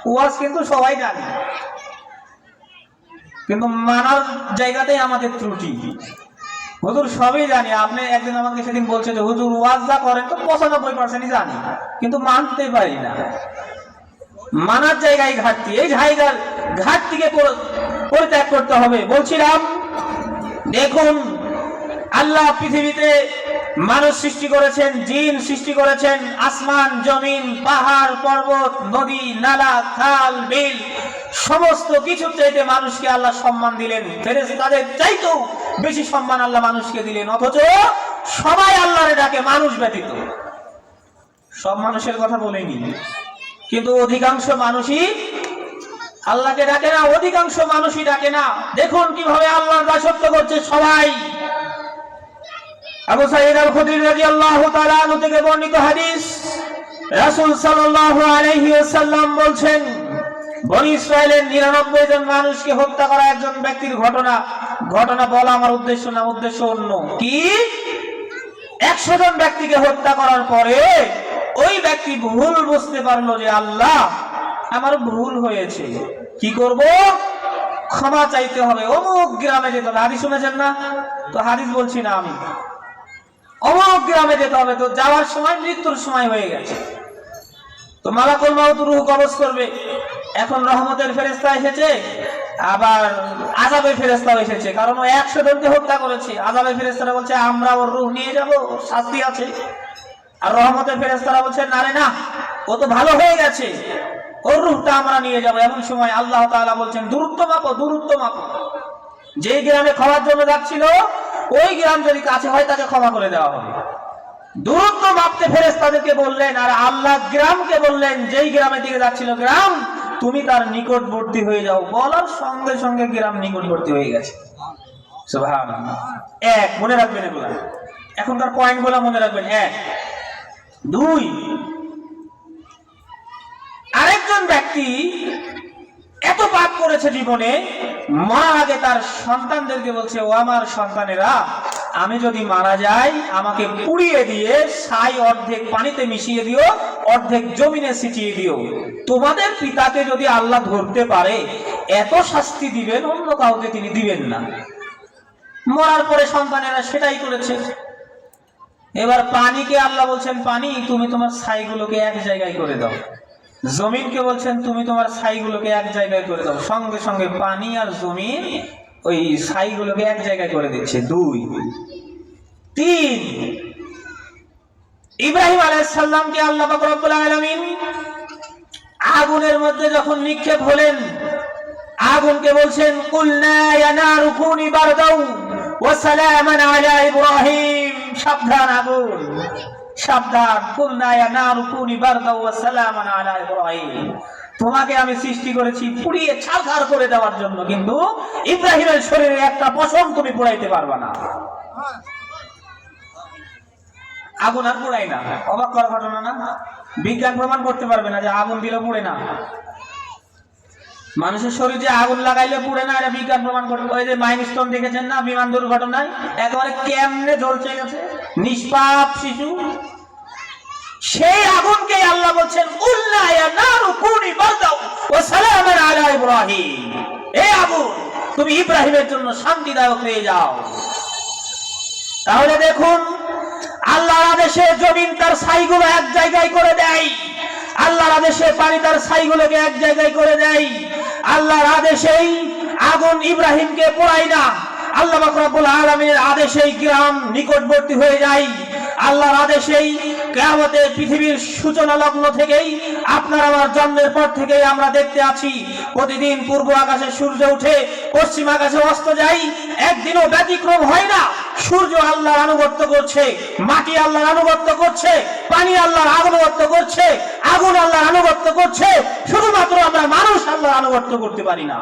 ওয়াজ কিন্তু সবাই জানে, কিন্তু মানার জায়গাতেই আমাদের ত্রুটি। হুজুর সবই জানি, আপনি একদিন আমাকে সেদিন বলছে যে হুজুর ওয়াজ যা করেন তো 95%ই জানি, কিন্তু মানতে পারি না। মানার জায়গায় ঘাটতি, এই জায়গার ঘাটতিকে পরিত্যাগ করতে হবে। বলছিলাম দেখুন, আল্লাহ পৃথিবীতে মানুষ সৃষ্টি করেছেন, জিন সৃষ্টি করেছেন, আসমান জমিন পাহাড় পর্বত নদী নালা খাল বিল সমস্ত কিছু চাইতে মানুষকে আল্লাহ সম্মান দিলেন। ফেরেশতাদের চাইতেও বেশি সম্মান আল্লাহ মানুষকে দিলেন, অথচ সবাই আল্লাহরে ডাকে মানুষ ব্যতীত। সব মানুষের কথা বলেনি, কিন্তু অধিকাংশ মানুষই আল্লাহকে ডাকে না, অধিকাংশ মানুষই ডাকে না। দেখুন কিভাবে আল্লাহর দাসত্ব করছে সবাই। আবু সাঈদ আল-খুদরি রাদিয়াল্লাহু তাআলা আনহু থেকে বর্ণিত হাদিস, রাসূল সাল্লাল্লাহু আলাইহি ওয়াসাল্লাম বলছেন, বনী ইসরাইলের 99 জন মানুষকে হত্যা করা একজন ব্যক্তির ঘটনা বলা আমার উদ্দেশ্য না, উদ্দেশ্য অন্য। কি 100 জন ব্যক্তিকে হত্যা করার পরে ওই ব্যক্তি ভুল বুঝতে পারলো যে আল্লাহ আমার ভুল হয়েছে, কি করব? ক্ষমা চাইতে হবে, অমুক গ্রামে যেতে হবে। হাদিস শুনেছেন না? তো হাদিস বলছি না আমি, অমুক গ্রামে যেতে হবে। তো যাওয়ার সময় মৃত্যুর সময় হয়ে গেছে, তো মালাকুল মাউত রূহ কবজ করবে। এখন রহমতের ফেরেশতা এসেছে, আবার আযাবের ফেরেশতাও এসেছে, কারণ ও 100 জনকে হত্যা করেছে। আযাবের ফেরেশতারা বলছে আমরা ওর রূহ নিয়ে যাব, ওর শাস্তি আছে। আর রহমতের ফেরেশতারা বলছে না রে না, ও তো ভালো হয়ে গেছে, ওর রূহটা আমরা নিয়ে যাব। এমন সময় আল্লাহ তাআলা বলছেন দূরত্ব মাপো, দূরত্ব মাপো। যেই গ্রামে ক্ষমার জন্য যাচ্ছিল ওই গ্রাম যদি কাছে হয় তাকে ক্ষমা করে দেওয়া হবে। দূরত্ব মাপতে ফেরেশতাদেরকে বললেন, আর আল্লাহ গ্রামকে বললেন যেই গ্রামের দিকে যাচ্ছিল, গ্রাম তুমি তার নিকটবর্তী হয়ে যাও। বলার সঙ্গে সঙ্গে গ্রাম নিকটবর্তী হয়ে গেছে। সুবহানাল্লাহ। এক, মনে রাখবেন এগুলা, এখনকার পয়েন্টগুলো মনে রাখবেন। এক, দুই, আরেকজন ব্যক্তি এত পাপ করেছে জীবনে, মা আগে তার সন্তানদেরকে বলছে, ও আমার সন্তানেরা, আমি যদি মারা যাই আমাকে পুড়িয়ে দিয়ে ছাই অর্ধেক পানিতে মিশিয়ে দিও, অর্ধেক জমিনে ছিটিয়ে দিও। তোমাদের পিতাকে যদি আল্লাহ ধরতে পারে এত শাস্তি দিবেন, অন্য কাউকে তিনি দিবেন না। মরার পরে সন্তানেরা সেটাই করেছে। এবার পানিকে আল্লাহ বলছেন, পানি তুমি তোমার ছাইগুলোকে এক জায়গায় করে দাও। জমিনকে বলছেন তুমি তোমার ছাইগুলোকে এক জায়গায় করে দাও। সঙ্গে সঙ্গে পানি আর জমিন ওই ছাইগুলোকে এক জায়গায় করে দিচ্ছে। দুই, তিন, ইব্রাহিম আলাইহিস সালামকে আল্লাহ পাক রব্বুল আলামিন আগুনের মধ্যে যখন নিক্ষেপ হলেন, আগুনকে বলছেন কুলনা ইয়া নারু কুনি বারদাও ওয়া সালামান আলা ইব্রাহিম। সাবধান আগুন, সাবধান। কুলনা ইয়া নারু কুনি বারদাও ওয়া সালামান আলা ইব্রাহিম। তোমাকে আমি সৃষ্টি করেছি পুড়িয়ে ছারখার করে দেওয়ার জন্য, কিন্তু ইব্রাহিমের শরীরে একটা পশম তুমি পোড়াইতে পারবা না। আগুন আর পোড়াই না। অবাক করার ঘটনা না? বিজ্ঞান প্রমাণ করতে পারবে না যে আগুন দিলে পুড়ে না। মানুষের শরীরে আগুন লাগাইলে পুড়ে না, এটা বিজ্ঞান প্রমাণ করতে। ওই যে মাইলস্টোন দেখেছেন না বিমান দুর্ঘটনায়, একেবারে কেমনে জ্বলছে গেছে নিষ্পাপ শিশু। সেই আগুনকে আল্লাহ বলছেন কুলনা ইয়া নারু কুনি বারদাও ওয়া সালামান আলা ইব্রাহিম। এই আগুন তুমি ইব্রাহিমের জন্য শান্তিদায়ক হয়ে যাও। তাহলে দেখুন, আল্লাহর আদেশে জমিন তার ছাইগুলো এক জায়গায় করে দেয়, আল্লাহর আদেশে পানি তার ছাইগুলোকে এক জায়গায় করে দেয়। আল্লাহর আদেশেই আগুন ইব্রাহিমকে পোড়ায় না, আল্লাহ পাক রব্বুল আলামিনের আদেশেই গ্রাম নিকটবর্তী হয়ে যায়। আল্লাহর আদেশেই কিয়ামতের পৃথিবীর সূচনা লগ্ন থেকেই, আপনার আমার জন্মের পর থেকেই আমরা দেখতে আছি প্রতিদিন পূর্ব আকাশে সূর্য উঠে পশ্চিম আকাশে অস্ত যায়, একদিনও ব্যতিক্রম হয় না। সূর্য আল্লাহর আনুগত্য করছে, মাটি আল্লাহর আনুগত্য করছে, পানি আল্লাহর আনুগত্য করছে, আগুন আল্লাহর আনুগত্য করছে। শুধুমাত্র আমরা মানুষ আল্লাহর আনুগত্য করতে পারি না।